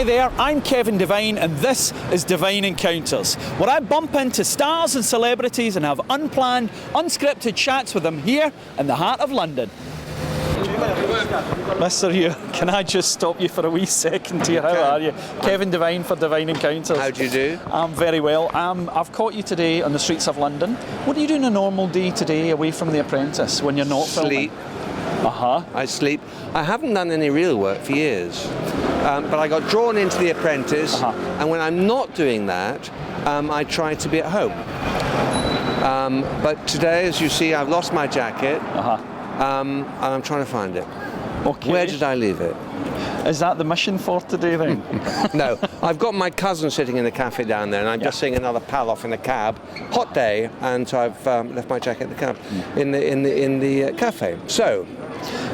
Hi there, I'm Kevin Devine and this is Devine Encounters, where I bump into stars and celebrities and have unplanned, unscripted chats with them here in the heart of London. Mr. Hewer, can I just stop you for a wee second here? How are you? Kevin Devine for Devine Encounters. How do you do? I'm very well. I've caught you today on the streets of London. What do you do on a normal day today away from The Apprentice when you're not Sleep. filming? I sleep. I haven't done any real work for years, but I got drawn into The Apprentice, and when I'm not doing that, I try to be at home. But today, as you see, I've lost my jacket. And I'm trying to find it. Okay. Where did I leave it? Is that the mission for today then? No, I've got my cousin sitting in the cafe down there, and I'm just seeing another pal off in a cab. Hot day, and so I've left my jacket in the cab, in the cafe. So.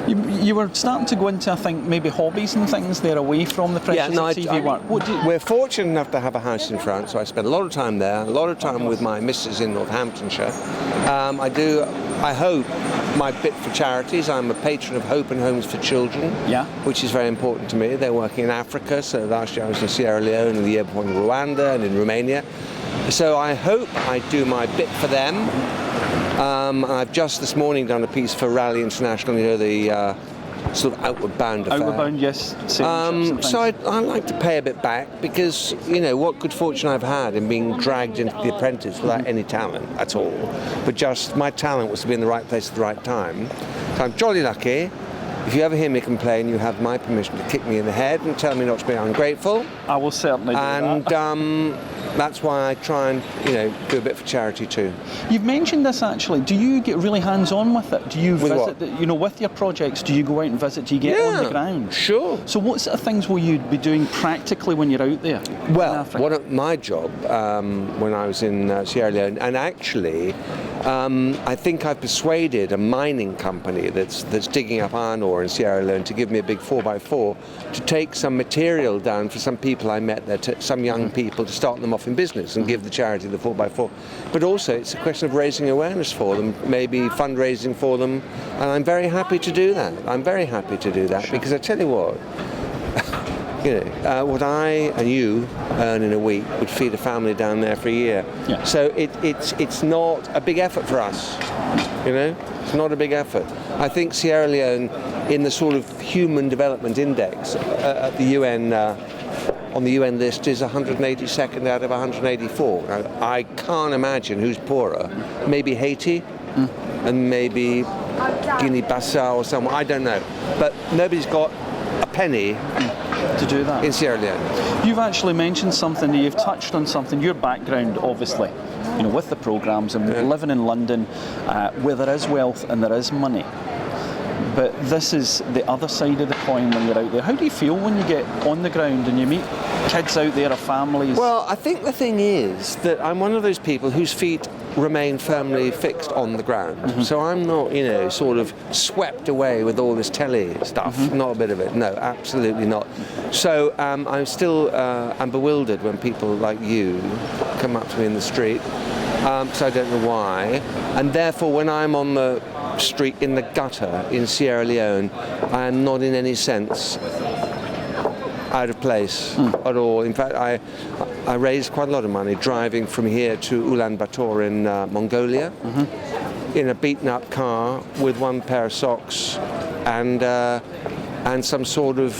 You were starting to go into, I think, maybe hobbies and things there away from the pressures of TV work. We're fortunate enough to have a house in France, so I spend a lot of time there, a lot of time with my missus in Northamptonshire. I hope my bit for charities. I'm a patron of Hope and Homes for Children, which is very important to me. They're working in Africa, so last year I was in Sierra Leone, and the year before in Rwanda and in Romania. So I hope I do my bit for them. I've just this morning done a piece for Rally International, you know, the sort of outward bound affair. Outward bound, yes. So I like to pay a bit back because, you know, what good fortune I've had in being dragged into The Apprentice without any talent at all. But just my talent was to be in the right place at the right time. So I'm jolly lucky. If you ever hear me complain, you have my permission to kick me in the head and tell me not to be ungrateful. I will certainly do that. And that's why I try and, you know, do a bit for charity too. You've mentioned this actually. Do you get really hands-on with it? Do you with visit, with your projects? Do you go out and visit? Do you get on the ground? Sure. So what sort of things will you be doing practically when you're out there? Well, my job when I was in Sierra Leone, and actually, I think I've persuaded a mining company that's digging up iron ore in Sierra Leone to give me a big 4x4 to take some material down for some people I met there, some young people, to start them off in business and give the charity the 4x4. But also it's a question of raising awareness for them, maybe fundraising for them, and I'm very happy to do that. I'm very happy to do that because I tell you what, you know, what I and you earn in a week would feed a family down there for a year. Yeah. So it's not a big effort for us, you know? It's not a big effort. I think Sierra Leone, in the sort of Human Development Index at the UN, on the UN list, is 182nd out of 184. Now, I can't imagine who's poorer. Maybe Haiti, and maybe Guinea-Bissau or somewhere. I don't know. But nobody's got a penny to do that in Sierra Leone. You've actually mentioned something, you've touched on something, your background obviously, you know, with the programmes and living in London where there is wealth and there is money. But this is the other side of the coin when you're out there. How do you feel when you get on the ground and you meet kids out there or families? Well, I think the thing is that I'm one of those people whose feet remain firmly fixed on the ground. So I'm not, you know, sort of swept away with all this telly stuff. Not a bit of it. No, absolutely not. So I'm still I'm bewildered when people like you come up to me in the street. So I don't know why. And therefore, when I'm on the street in the gutter in Sierra Leone, I am not in any sense out of place at all. In fact, I raised quite a lot of money driving from here to Ulaanbaatar in Mongolia in a beaten up car with one pair of socks and some sort of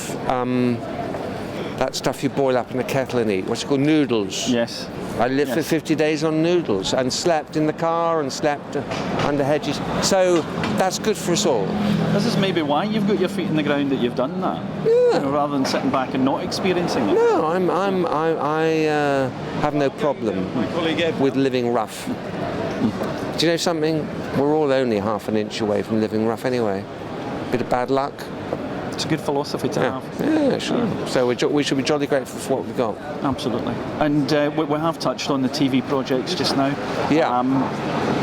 that stuff you boil up in a kettle and eat. What's it called? Noodles. Yes. I lived for 50 days on noodles and slept in the car and slept under hedges. So that's good for us all. This is maybe why you've got your feet in the ground, that you've done that. Yeah. You know, rather than sitting back and not experiencing it. No, I have no problem with living rough. Do you know something? We're all only half an inch away from living rough anyway. Bit of bad luck. It's a good philosophy to have. Yeah, sure. So we should be jolly grateful for what we've got. Absolutely. And we have touched on the TV projects just now. Yeah.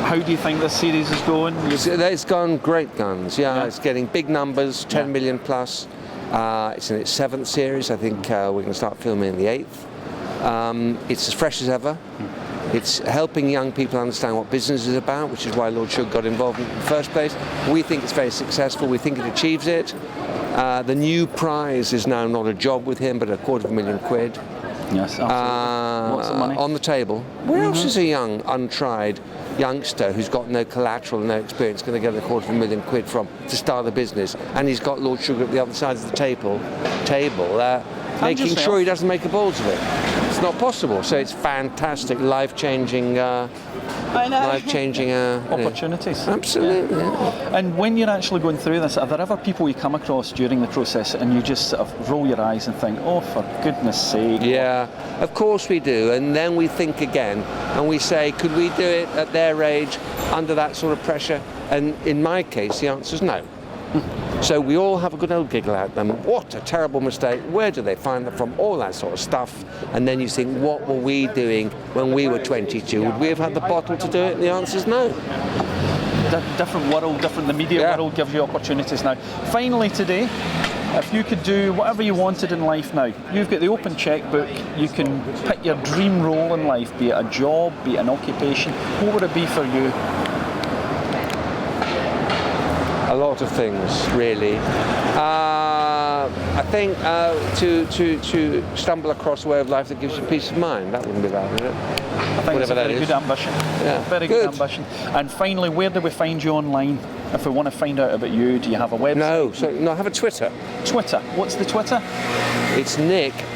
How do you think this series is going? It's gone great guns. Yeah, it's getting big numbers, 10 million plus. It's in its 7th series. I think we're going to start filming in the 8th. It's as fresh as ever. It's helping young people understand what business is about, which is why Lord Sugar got involved in the first place. We think it's very successful. We think it achieves it. The new prize is now not a job with him, but £250,000. Yes, absolutely. Lots of money. On the table. Where else is a young, untried youngster who's got no collateral, no experience, going to get £250,000 from to start a business? And he's got Lord Sugar at the other side of the table, making sure he doesn't make a balls of it. It's not possible. So it's fantastic, life-changing. Life-changing opportunities. Absolutely. Yeah. And when you're actually going through this, are there ever people you come across during the process and you just sort of roll your eyes and think, oh, for goodness sake? Yeah, of course we do. And then we think again and we say, could we do it at their age under that sort of pressure? And in my case, the answer is no. So we all have a good old giggle at them. What a terrible mistake. Where do they find them from? All that sort of stuff. And then you think, what were we doing when we were 22? Would we have had the bottle to do it? And the answer is no. Different world, the media world gives you opportunities now. Finally today, if you could do whatever you wanted in life now, you've got the open checkbook, you can pick your dream role in life, be it a job, be it an occupation. What would it be for you? A lot of things, really. I think to stumble across a way of life that gives you peace of mind. That wouldn't be bad, would it? I think it's a very good ambition. Yeah. Very good ambition. And finally, where do we find you online? If we want to find out about you, do you have a website? No, I have a Twitter. Twitter. What's the Twitter? It's Nick_Hewer.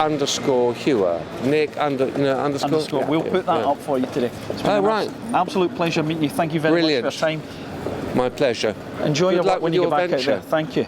Underscore. We'll put that up for you today. Right. Absolute pleasure meeting you. Thank you very much for your time. My pleasure. Enjoy your work when you get back venture. out there. Thank you.